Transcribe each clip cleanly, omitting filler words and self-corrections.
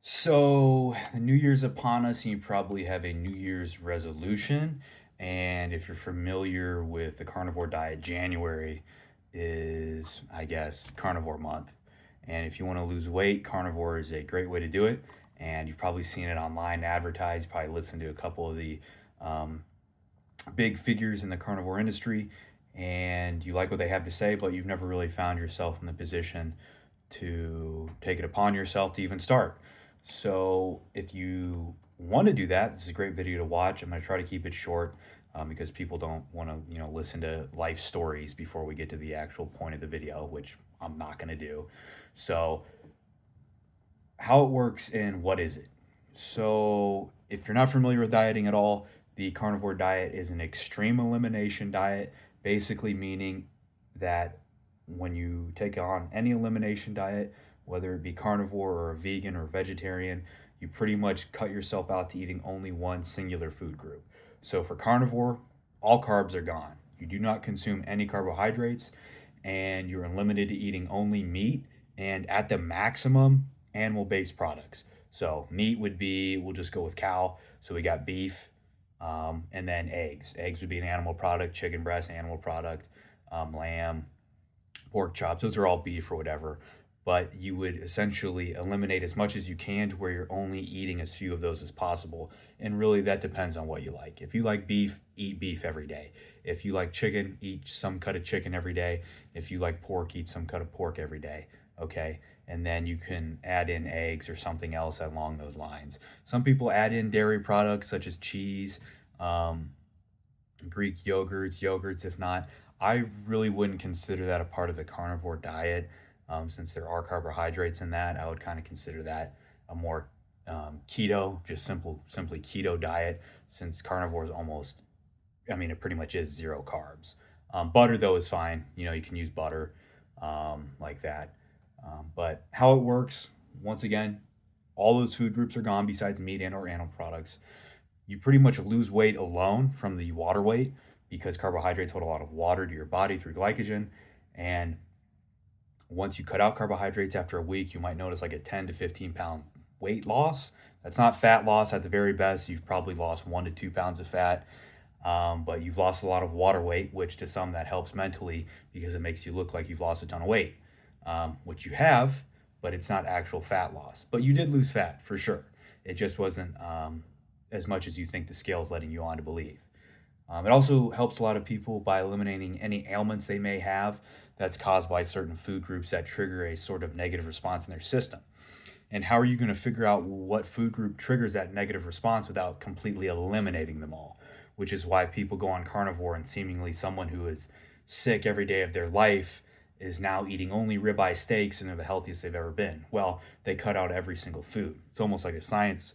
So, the New Year's upon us, and you probably have a New Year's resolution. And if you're familiar with the carnivore diet, January is, I guess, carnivore month. And if you want to lose weight, carnivore is a great way to do it. And you've probably seen it online advertised, probably listened to a couple of the um, big figures in the carnivore industry, and you like what they have to say, but you've never really found yourself in the position to take it upon yourself to even start. So if you want to do that, this is a great video to watch. I'm going to try to keep it short because people don't want to, listen to life stories before we get to the actual point of the video, which I'm not going to do. So how it works and what is it? So if you're not familiar with dieting at all, the carnivore diet is an extreme elimination diet, basically meaning that when you take on any elimination diet, whether it be carnivore or a vegan or vegetarian, you pretty much cut yourself out to eating only one singular food group. So for carnivore, all carbs are gone. You do not consume any carbohydrates, and you're limited to eating only meat and at the maximum animal based products. So meat would be, we'll just go with cow. So we got beef, and then eggs. Eggs would be an animal product, chicken breast, animal product, lamb, pork chops. Those are all beef or whatever. But you would essentially eliminate as much as you can to where you're only eating as few of those as possible. And really, that depends on what you like. If you like beef, eat beef every day. If you like chicken, eat some cut of chicken every day. If you like pork, eat some cut of pork every day. Okay. And then you can add in eggs or something else along those lines. Some people add in dairy products such as cheese, um, Greek yogurts, if not. I really wouldn't consider that a part of the carnivore diet, since there are carbohydrates in that. I would kind of consider that a more keto, just simply keto diet, since carnivore is almost, I mean, it pretty much is zero carbs. Butter, though, is fine. You can use butter like that. But how it works, once again, all those food groups are gone besides meat and or animal products. You pretty much lose weight alone from the water weight because carbohydrates hold a lot of water to your body through glycogen. And once you cut out carbohydrates after a week, you might notice like a 10 to 15 pound weight loss. That's not fat loss at the very best. You've probably lost 1 to 2 pounds of fat, but you've lost a lot of water weight, which to some that helps mentally because it makes you look like you've lost a ton of weight, which you have, but it's not actual fat loss. But you did lose fat for sure. It just wasn't as much as you think the scale is letting you on to believe. It also helps a lot of people by eliminating any ailments they may have that's caused by certain food groups that trigger a sort of negative response in their system. And how are you going to figure out what food group triggers that negative response without completely eliminating them all? Which is why people go on carnivore, and seemingly someone who is sick every day of their life is now eating only ribeye steaks and they're the healthiest they've ever been. Well, they cut out every single food. It's almost like a science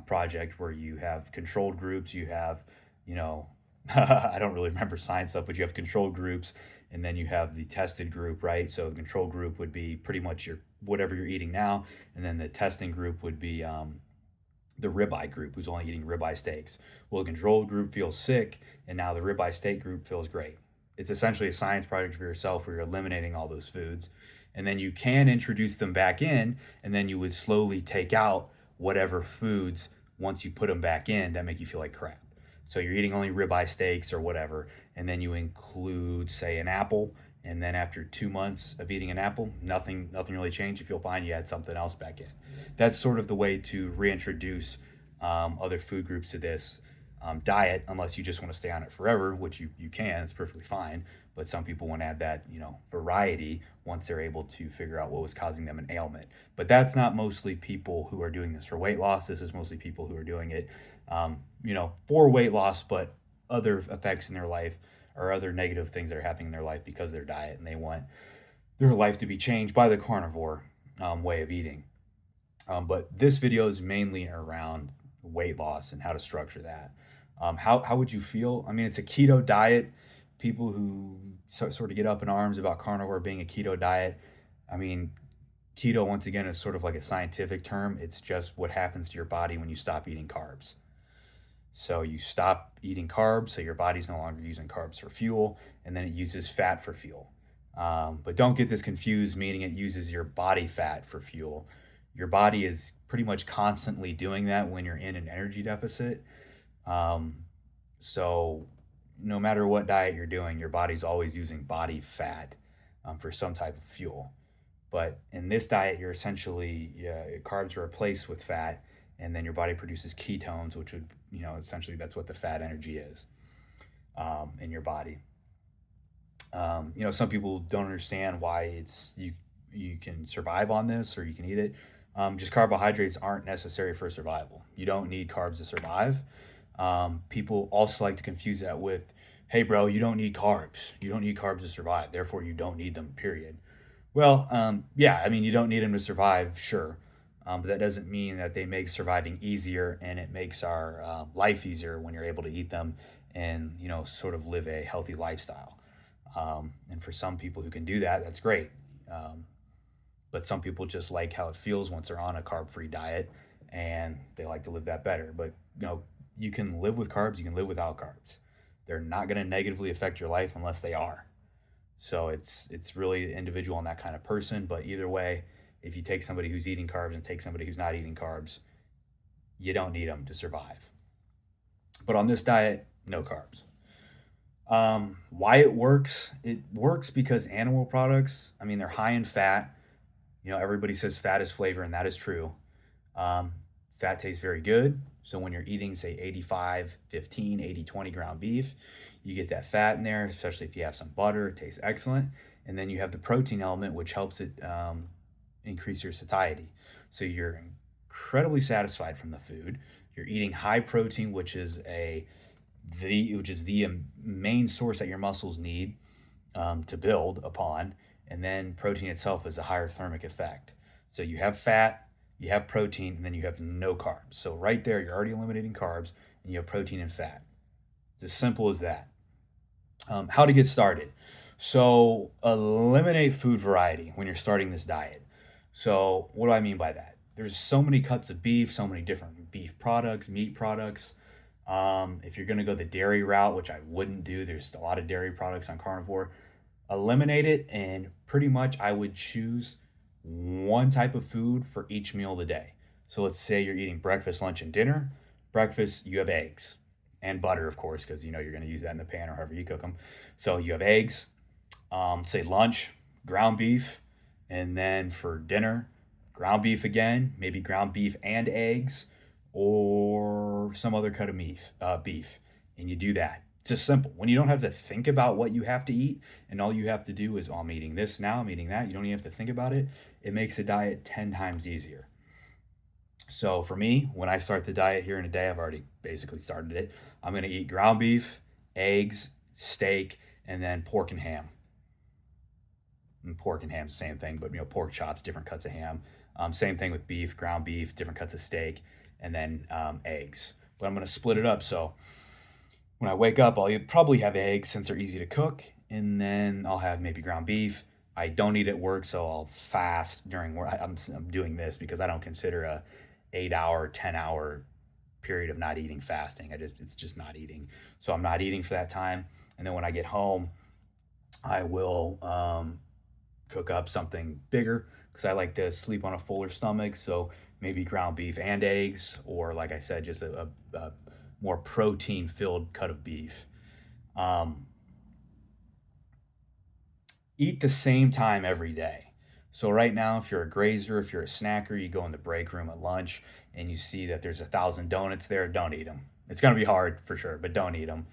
project where you have controlled groups, you have, you know, I don't really remember science stuff, but you have control groups and then you have the tested group, right? So the control group would be pretty much your whatever you're eating now, and then the testing group would be the ribeye group who's only eating ribeye steaks. Well, the control group feels sick, and now the ribeye steak group feels great. It's essentially a science project for yourself where you're eliminating all those foods, and then you can introduce them back in, and then you would slowly take out whatever foods once you put them back in that make you feel like crap. So you're eating only ribeye steaks or whatever, and then you include, say, an apple, and then after 2 months of eating an apple, nothing really changed. You feel fine. You add something else back in. That's sort of the way to reintroduce other food groups to this diet, unless you just want to stay on it forever, which you can. It's perfectly fine. But some people want to add that variety once they're able to figure out what was causing them an ailment. But that's not mostly people who are doing this for weight loss. This is mostly people who are doing it, for weight loss, but other effects in their life or other negative things that are happening in their life because of their diet, and they want their life to be changed by the carnivore way of eating. But this video is mainly around weight loss and how to structure that. How would you feel? I mean, it's a keto diet. People who sort of get up in arms about carnivore being a keto diet, I mean, keto, once again, is sort of like a scientific term. It's just what happens to your body when you stop eating carbs. So you stop eating carbs, so your body's no longer using carbs for fuel, and then it uses fat for fuel. But don't get this confused, meaning it uses your body fat for fuel. Your body is pretty much constantly doing that when you're in an energy deficit. Um, so, no matter what diet you're doing, your body's always using body fat for some type of fuel. But in this diet, you're essentially carbs are replaced with fat, and then your body produces ketones, which would essentially that's what the fat energy is in your body. Some people don't understand why you can survive on this or you can eat it. Just carbohydrates aren't necessary for survival. You don't need carbs to survive. People also like to confuse that with, hey, bro, you don't need carbs. You don't need carbs to survive. Therefore, you don't need them, period. Well, yeah, I mean, you don't need them to survive, sure. But that doesn't mean that they make surviving easier and it makes our life easier when you're able to eat them and, sort of live a healthy lifestyle. And for some people who can do that, that's great. Um, but some people just like how it feels once they're on a carb-free diet, and they like to live that better. But you can live with carbs, you can live without carbs. They're not going to negatively affect your life unless they are. So it's really individual on that kind of person. But either way, if you take somebody who's eating carbs and take somebody who's not eating carbs, you don't need them to survive. But on this diet, no carbs. Why it works? It works because animal products, I mean, they're high in fat. Everybody says fat is flavor, and that is true. Um, Fat tastes very good. So when you're eating, say, 85, 15, 80, 20 ground beef, you get that fat in there, especially if you have some butter. It tastes excellent. And then you have the protein element, which helps it increase your satiety. So you're incredibly satisfied from the food. You're eating high protein, which is the main source that your muscles need to build upon, and then protein itself is a higher thermic effect. So you have fat, you have protein, and then you have no carbs. So right there, you're already eliminating carbs, and you have protein and fat. It's as simple as that. How to get started? So eliminate food variety when you're starting this diet. So what do I mean by that? There's so many cuts of beef, so many different beef products, meat products. If you're going to go the dairy route, which I wouldn't do, there's a lot of dairy products on carnivore. Eliminate it, and pretty much I would choose one type of food for each meal of the day. So let's say you're eating breakfast, lunch, and dinner. Breakfast, you have eggs and butter, of course, because you're going to use that in the pan or however you cook them. So you have eggs. Say lunch, ground beef, and then for dinner, ground beef again, maybe ground beef and eggs, or some other cut of beef, and you do that. It's just simple. When you don't have to think about what you have to eat, and all you have to do is, oh, I'm eating this now, I'm eating that. You don't even have to think about it. It makes the diet 10 times easier. So for me, when I start the diet here in a day, I've already basically started it. I'm going to eat ground beef, eggs, steak, and then pork and ham. And pork and ham's the same thing, but pork chops, different cuts of ham. Same thing with beef, ground beef, different cuts of steak, and then eggs. But I'm going to split it up. So when I wake up, I'll probably have eggs since they're easy to cook, and then I'll have maybe ground beef. I don't eat at work, so I'll fast during work. I'm doing this because I don't consider a 8 hour, 10 hour period of not eating fasting. It's just not eating. So I'm not eating for that time, and then when I get home, I will cook up something bigger because I like to sleep on a fuller stomach. So maybe ground beef and eggs, or like I said, just a more protein filled cut of beef. Um, Eat the same time every day. So right now, if you're a grazer, if you're a snacker, you go in the break room at lunch and you see that there's 1,000 donuts there, don't eat them. It's going to be hard for sure, but don't eat them.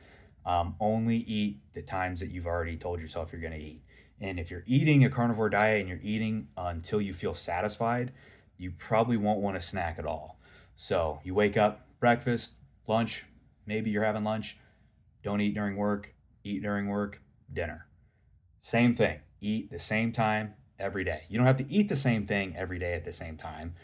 Only eat the times that you've already told yourself you're going to eat. And if you're eating a carnivore diet and you're eating until you feel satisfied, you probably won't want to snack at all. So you wake up, breakfast, lunch, maybe you're having lunch, don't eat during work, eat during work, dinner. Same thing. Eat the same time every day. You don't have to eat the same thing every day at the same time,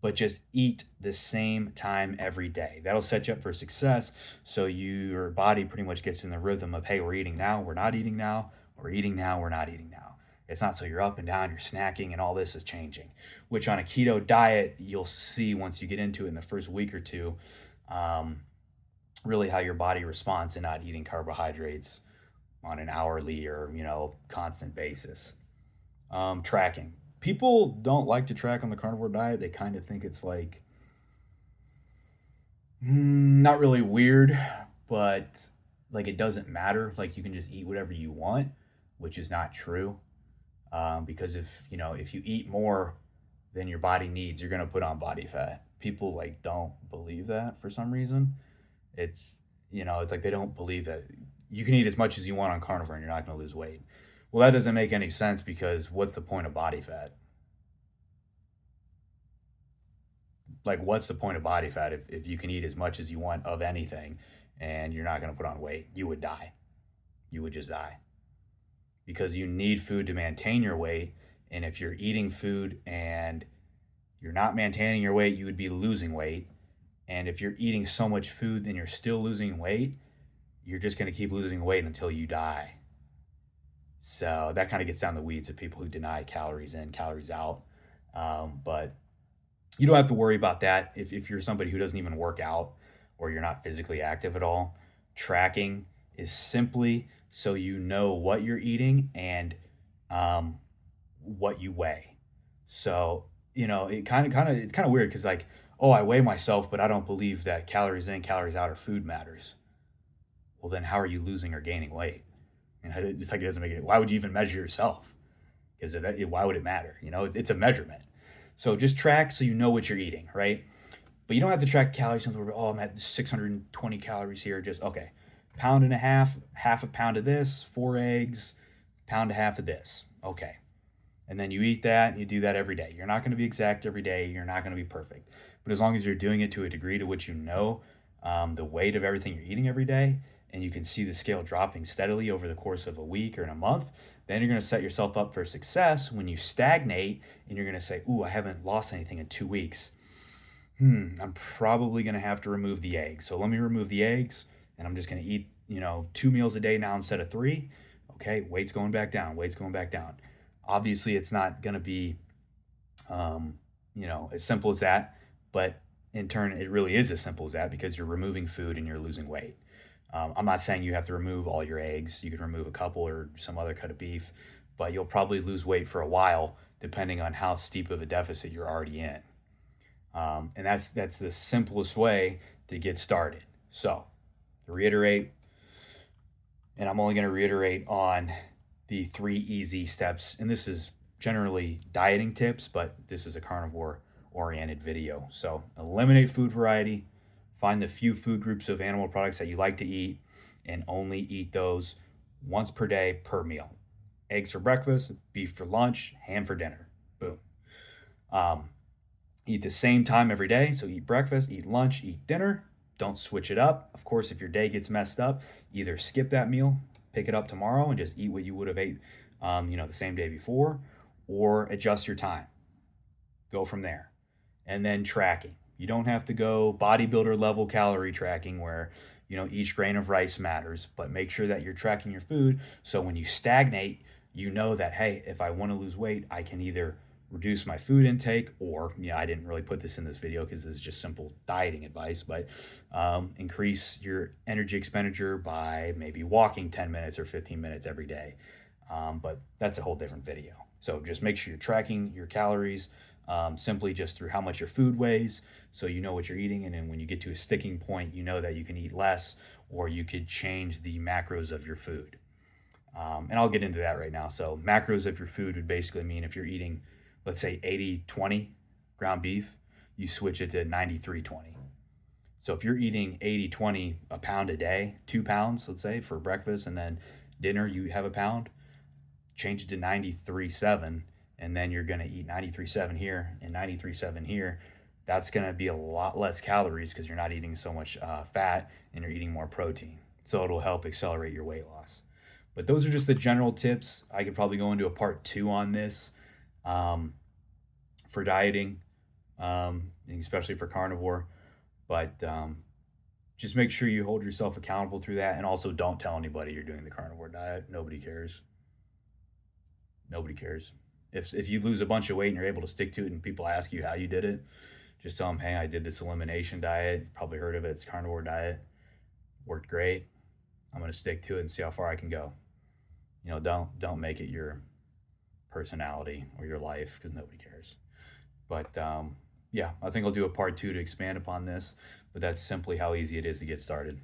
but just eat the same time every day. That'll set you up for success. So your body pretty much gets in the rhythm of, hey, we're eating now, we're not eating now, we're eating now, we're not eating now. It's not so you're up and down, you're snacking, and all this is changing, which on a keto diet, you'll see once you get into it in the first week or two, um, really how your body responds to not eating carbohydrates on an hourly or constant basis. Tracking. People don't like to track on the carnivore diet. They kind of think it's like not really weird, but like it doesn't matter. Like you can just eat whatever you want, which is not true. Because if you eat more than your body needs, you're gonna put on body fat. People like don't believe that for some reason. It's it's like they don't believe that you can eat as much as you want on carnivore and you're not gonna lose weight. Well, that doesn't make any sense because what's the point of body fat? Like, what's the point of body fat if you can eat as much as you want of anything and you're not gonna put on weight? You would die. You would just die because you need food to maintain your weight. And if you're eating food and you're not maintaining your weight, you would be losing weight. And if you're eating so much food and you're still losing weight, you're just going to keep losing weight until you die. So that kind of gets down the weeds of people who deny calories in, calories out. But you don't have to worry about that if you're somebody who doesn't even work out or you're not physically active at all. Tracking is simply so you know what you're eating and um, what you weigh. So it's kind of weird because like, oh, I weigh myself, but I don't believe that calories in, calories out, or food matters. Well, then how are you losing or gaining weight? And it's like it doesn't make it. Why would you even measure yourself? Because why would it matter? It's a measurement. So just track so you know what you're eating, right? But you don't have to track calories. Oh, I'm at 620 calories here. Just okay, pound and a half a pound of this, 4 eggs, pound and a half of this. Okay, and then you eat that and you do that every day. You're not going to be exact every day. You're not going to be perfect. But as long as you're doing it to a degree to which you know the weight of everything you're eating every day, and you can see the scale dropping steadily over the course of a week or in a month, then you're going to set yourself up for success when you stagnate and you're going to say, ooh, I haven't lost anything in 2 weeks. I'm probably going to have to remove the eggs. So let me remove the eggs and I'm just going to eat, 2 meals a day now instead of three. Okay, weight's going back down, weight's going back down. Obviously, it's not going to be, as simple as that, but in turn, it really is as simple as that because you're removing food and you're losing weight. I'm not saying you have to remove all your eggs. You can remove a couple or some other cut of beef, but you'll probably lose weight for a while depending on how steep of a deficit you're already in. And that's the simplest way to get started. So, to reiterate, and I'm only going to reiterate on the 3 easy steps. And this is generally dieting tips, but this is a carnivore oriented video. So, eliminate food variety, find the few food groups of animal products that you like to eat, and only eat those once per day per meal. Eggs for breakfast, beef for lunch, ham for dinner. Boom. Um, Eat the same time every day. So eat breakfast, eat lunch, eat dinner. Don't switch it up. Of course, if your day gets messed up, either skip that meal, pick it up tomorrow, and just eat what you would have ate, the same day before, or adjust your time. Go from there. And then tracking. You don't have to go bodybuilder level calorie tracking where, each grain of rice matters, but make sure that you're tracking your food. So when you stagnate, you know that, hey, if I want to lose weight, I can either reduce my food intake or, I didn't really put this in this video because this is just simple dieting advice, but increase your energy expenditure by maybe walking 10 minutes or 15 minutes every day. But that's a whole different video. So just make sure you're tracking your calories simply just through how much your food weighs so you know what you're eating. And then when you get to a sticking point, you know that you can eat less or you could change the macros of your food. And I'll get into that right now. So macros of your food would basically mean if you're eating, let's say 80-20 ground beef, you switch it to 93-20. So if you're eating 80-20, a pound a day, 2 pounds, let's say, for breakfast, and then dinner you have a pound, change it to 93.7, and then you're going to eat 93.7 here and 93.7 here. That's going to be a lot less calories because you're not eating so much fat and you're eating more protein. So it'll help accelerate your weight loss. But those are just the general tips. I could probably go into a part 2 on this for dieting, especially for carnivore. But just make sure you hold yourself accountable through that. And also don't tell anybody you're doing the carnivore diet. Nobody cares. Nobody cares. If you lose a bunch of weight and you're able to stick to it and people ask you how you did it, just tell them, hey, I did this elimination diet. Probably heard of it. It's carnivore diet. Worked great. I'm going to stick to it and see how far I can go. Don't make it your personality or your life because nobody cares. But yeah, I think I'll do a part two to expand upon this. But that's simply how easy it is to get started.